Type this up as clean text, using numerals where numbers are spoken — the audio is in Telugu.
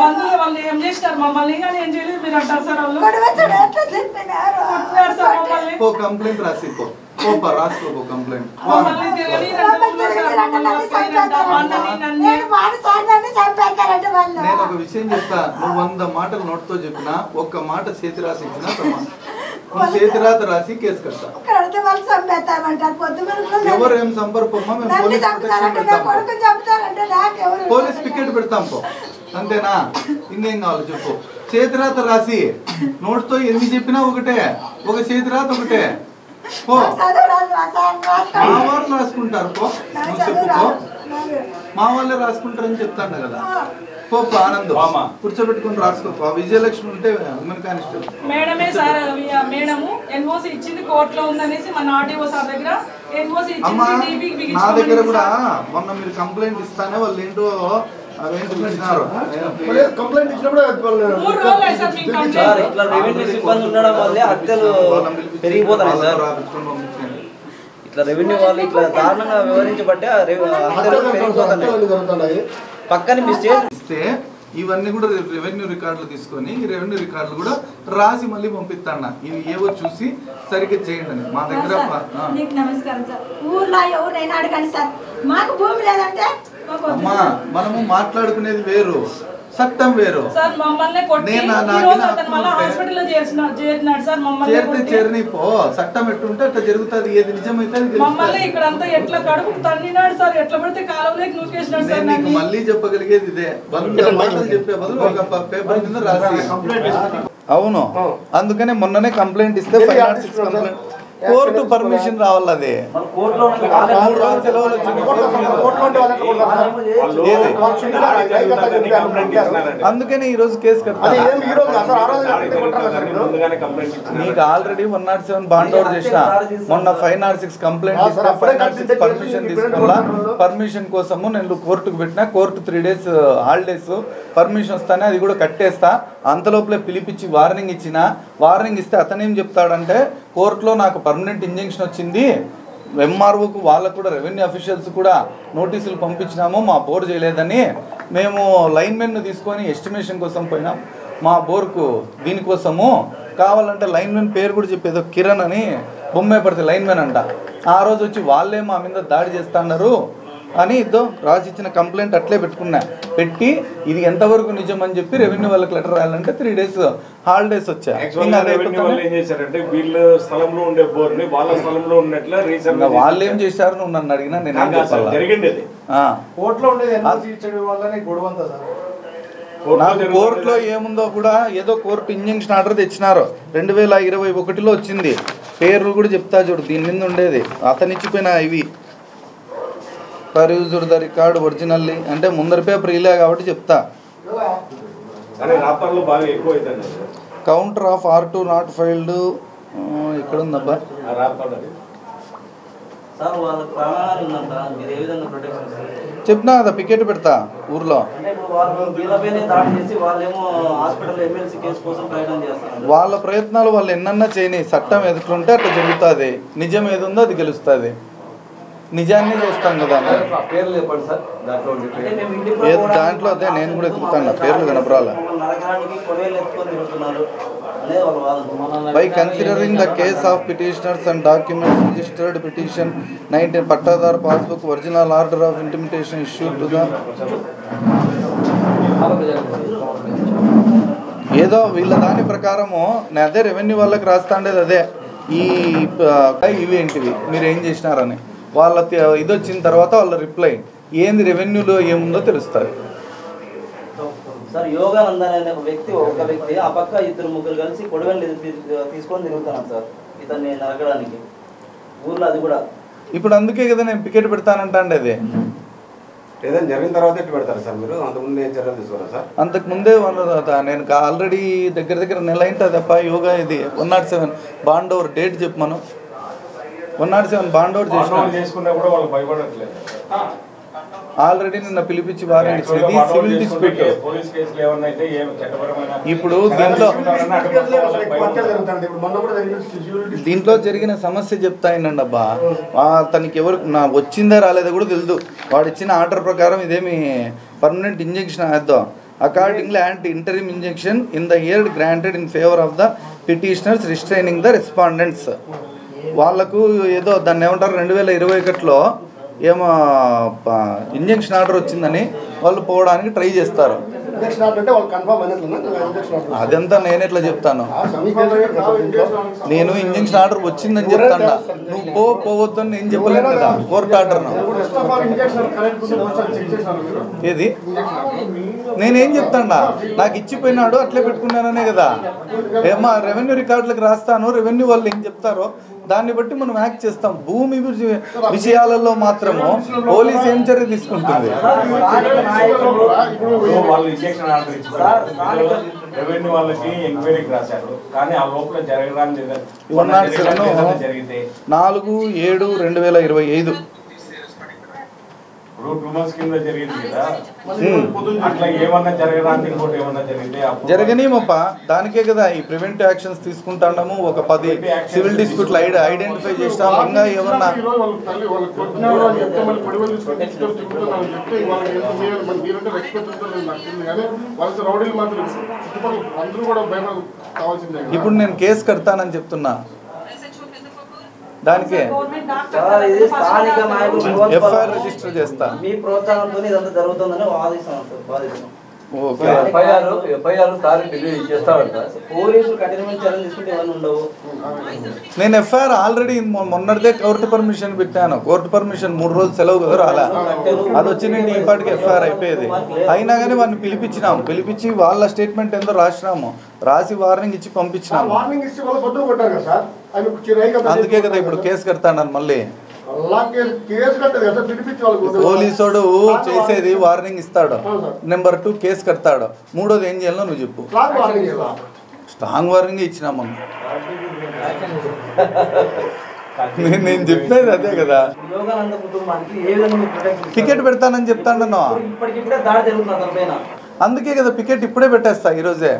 బంధువులు వాళ్ళు ఏం చేసినారు మమ్మల్ని కానీ ఏం చేయలేదు మీరు అంటారు సార్ వాళ్ళు కంప్లైంట్ రాసిపో రాసుకో కంప్లైంట్. నేను ఒక విషయం చెప్తా, నువ్వు 100 మాటలు నోట్తో చెప్పినా ఒక్క మాట చేతి రాసి ఇచ్చినా సమానం. నువ్వు చేతి రాత రాసి కేసు కడతా. ఎవరు ఏం సంపర్కమ్మా, మేము పోలీస్ ప్రొటెక్షన్ పెడతాం, పోలీస్ పికెట్ పెడతాం పో, అంతేనా? ఇంకేం కావాలి చెప్పు. చేతి రాత రాసి నోట్తో ఎన్ని చెప్పినా ఒకటే, ఒక చేతి రాత ఒకటే. మా వాళ్ళు రాసుకుంటారు పో, నువ్వు చెప్పుకో, మా వాళ్ళే రాసుకుంటారని చెప్తాను కదా. పోప్ప ఆనందం కూర్చోబెట్టుకుని రాసుకో. విజయలక్ష్మి ఉంటే ఉమెన్ కానిస్టేబుల్ మేడమే సార్, మేడము ఎన్ఓసి ఇచ్చింది కోర్టులో ఉందనేసి మన ఆర్టీఓ సార్ దగ్గర ఎన్ఓసి ఇచ్చింది. నా దగ్గర కూడా మొన్న మీరు కంప్లైంట్ ఇస్తానే వాళ్ళు ఏంటో కంప్లైంట్ ఇచ్చినప్పుడు పెరిగిపోతాయి సార్. ఇట్లా రెవెన్యూ వాళ్ళు ఇట్లా దారుణంగా వివరించబట్టే పెరిగిపోతున్నాయి. పక్కన మిస్టేక్ ఇస్తే ఇవన్నీ కూడా రెవెన్యూ రికార్డులు తీసుకొని ఈ రెవెన్యూ రికార్డులు కూడా రాసి మళ్ళీ పంపిస్తాను. ఇవి ఏవో చూసి సరిగ్గా చేయండి అని. మా దగ్గర నమస్కారం సార్. ఊర్లో ఎవరైనా అడగండి సార్, మాకు భూమి లేదంటే అమ్మా మనము మాట్లాడుకునేది వేరు, చట్టం వేరు. చేరితే చేరని పో, చట్టం ఎట్టుంటే అట్లా జరుగుతుంది. ఏది నిజమైతే నీకు మళ్ళీ చెప్పగలిగేది ఇదే. 100 మాటలు చెప్పే బదులు ఒక పేపర్ కింద రాసి. అవును, అందుకనే మొన్ననే కంప్లైంట్ ఇస్తే 506 కంప్లైంట్ కోర్టు పర్మిషన్ రావాలి. అది 3 రోజులు సెలవులు వచ్చింది, అందుకనే ఈ రోజు కేసు కట్టాలి. నీకు ఆల్రెడీ 107 బాండ్ అవుట్ చేసిన, మొన్న 506 కంప్లైంట్ ఇస్తే 506 పర్మిషన్ తీసుకోవాలా. పర్మిషన్ కోసము నేను కోర్టుకు పెట్టినా, కోర్టు 3 days హాలిడేస్ పర్మిషన్ వస్తానే అది కూడా కట్టేస్తా. అంతలోపలే పిలిపించి వార్నింగ్ ఇచ్చిన. వార్నింగ్ ఇస్తే అతనేం చెప్తాడంటే, కోర్టులో నాకు పర్మనెంట్ ఇంజంక్షన్ వచ్చింది, ఎంఆర్ఓకు వాళ్ళకు కూడా రెవెన్యూ అఫీషియల్స్ కూడా నోటీసులు పంపించినాము, మా బోర్ చేయలేదని. మేము లైన్మెన్ను తీసుకొని ఎస్టిమేషన్ కోసం పోయినాం మా బోర్కు. దీనికోసము కావాలంటే లైన్మెన్ పేరు కూడా చెప్పేదో కిరణ్ అని బొమ్మే పడితే లైన్మెన్ అంట. ఆ రోజు వచ్చి వాళ్ళే మా మీద దాడి చేస్తున్నారు అని ఇద్దో రాసిచ్చిన కంప్లైంట్ అట్లే పెట్టి ఇది ఎంతవరకు నిజం అని చెప్పి రెవెన్యూ వాళ్ళకి లెటర్ రాయాలంటే 3 days హాలిడేస్ వచ్చాయి. వాళ్ళు ఏం చేశారు నువ్వు నన్ను అడిగినా నేను ఏం చెప్పాలి? నాకు కోర్టులో ఏముందో కూడా ఏదో కోర్టు ఇంజంక్షన్ ఆర్డర్ తెచ్చినారు 2021లో వచ్చింది. పేర్లు కూడా చెప్తా చూడు, దీని మీద ఉండేది. అతనిచ్చిపోయిన ఇవి పర్యూజ్డ్ ద రికార్డ్ ఒరిజినల్లీ అంటే ముందర పేపర్ ఇలే కాబట్టి చెప్తా. Counter of R2 not filed ఇక్కడ ఉందబ్బా. చెప్పినా కదా పికెట్ పెడతా ఊర్లో. వాళ్ళ ప్రయత్నాలు వాళ్ళు ఎన్నన్నా చేయని, చట్టం ఎదుర్కొంటే అట్లా జరుగుతుంది. నిజం ఏది ఉందో అది గెలుస్తుంది. నిజాన్ని చేస్తాం కదా. దాంట్లో అదే నేను కూడా ఎత్తుకుతాను, పేర్లు కనపరాల. By considering the case of petitioners and documents registered petition 19 పట్టాదారు passbook original order of intimation issue to the ఏదో వీళ్ళ దాని ప్రకారము నేను అదే రెవెన్యూ వాళ్ళకి రాస్తా ఉండేది అదే. ఇవేంటివి మీరు ఏం చేసినారని వాళ్ళ ఇది వచ్చిన తర్వాత వాళ్ళ రిప్లై ఏంది రెవెన్యూలో ఏముందో తెలుస్తుంది. సార్ యోగానందన్ అనే ఒక వ్యక్తి ఆ పక్క 2-3 కలిసి కొడవలు తీసుకొని తిరుగుతున్నాను సార్ ఇతన్ని నరకడానికి ఊర్లో. అది కూడా ఇప్పుడు అందుకే కదా నేను పికెట్ పెడతానంటే అది ఏదైనా జరిగిన తర్వాత ఎట్లా పెడతారు సార్ మీరు? అంతకుముందు ఏం చర్యలు తీసుకున్నారు సార్? అంతకుముందే నేను ఆల్రెడీ దగ్గర నెల అయింటుంది తప్ప యోగా ఇది 107 బాండ్ ఓవర్ డేట్ చెప్పు. మనం 107 బాండ్ అవుట్ చేసుకున్నా కూడా వాళ్ళు భయపడట్లేదు. ఆల్రెడీ నిన్న పిలిపించి వారెంట్ ఇచ్చింది సివిల్ డిస్ప్యూట్. ఇప్పుడు దీంట్లో జరిగిన సమస్య చెప్తాయినండి అబ్బా. తనకి ఎవరు వచ్చిందా రాలేదా కూడా తెలియదు. వాడు ఇచ్చిన ఆర్డర్ ప్రకారం ఇదేమి పర్మనెంట్ ఇంజెక్షన్ వేద్దాం Accordingly, anti-interim injunction in the year granted in favor of the petitioners restraining the respondents. వాళ్ళకు ఏదో దాన్ని ఏమంటారు 2021లో ఏమో ఇంజక్షన్ ఆర్డర్ వచ్చిందని వాళ్ళు పోవడానికి ట్రై చేస్తారు. అదంతా నేను ఎట్లా చెప్తాను? నేను ఇంజక్షన్ ఆర్డర్ వచ్చిందని చెప్తాను. నువ్వు పోవద్దు అని నేను చెప్పలేను కదా కోర్టు ఆర్డర్ను. ఏది నేనేం చెప్తాడా? నాకు ఇచ్చిపోయినాడు అట్లే పెట్టుకున్నాననే కదా. ఏమో రెవెన్యూ రికార్డులకు రాస్తాను, రెవెన్యూ వాళ్ళు ఏం చెప్తారో దాన్ని బట్టి మనం యాక్ట్ చేస్తాం. భూమి విషయాలలో మాత్రము పోలీస్ ఏం చర్య తీసుకుంటుంది? రెవెన్యూ వాళ్ళకి ఎంక్వైరీకి రాశారు, కానీ ఆ లోపల జరగడానికి 4/7/2025 2 months కింద జరిగింది కదా. అట్లా ఏమన్నా జరగడానికి ఇంకోటి ఏమన్నా జరిగితే జరగనేమప్పా. దానికే కదా ఈ ప్రివెంటివ్ యాక్షన్స్ తీసుకుంటాము. ఒక 10 సివిల్ డిస్ప్యూట్లు ఐడెంటిఫై చేస్తాం. ఇంకా ఏమన్నా ఇప్పుడు నేను కేసు కడతానని చెప్తున్నా. దానికే ఎఫ్ఐఆర్ రిజిస్టర్ చేస్తా. మీ ప్రోత్సాహంతో ఇదంతా జరుగుతుందని వాదిస్తాం. పోలీసులు కఠినమైన చర్యలు తీసుకుంటే ఇవన్నీ ఉండవు. నేను ఎఫ్ఐఆర్ ఆల్రెడీ మొన్నటిదే కోర్టు పర్మిషన్ పెట్టాను. కోర్టు పర్మిషన్ 3 రోజులు సెలవు కదా రాలా. అది వచ్చి నేను ఈ పాటికి ఎఫ్ఐఆర్ అయిపోయేది. అయినా కానీ వాడిని పిలిపించి వాళ్ళ స్టేట్మెంట్ ఏందో రాసినాము. రాసి వార్నింగ్ ఇచ్చి పంపించినాము. అందుకే కదా ఇప్పుడు కేసు కడతాను మళ్ళీ. పోలీసోడు చేసేది వార్నింగ్ ఇస్తాడు, నెంబర్ 2 కేసు కడతాడు, 3వది ఏం చేయాలో నువ్వు చెప్పు. స్ట్రాంగ్ వార్నింగ్ ఇచ్చినాము. నేను చెప్పేది అదే కదా. పికెట్ పెడతానని చెప్తాను. అందుకే కదా పికెట్ ఇప్పుడే పెట్టేస్తా ఈరోజే.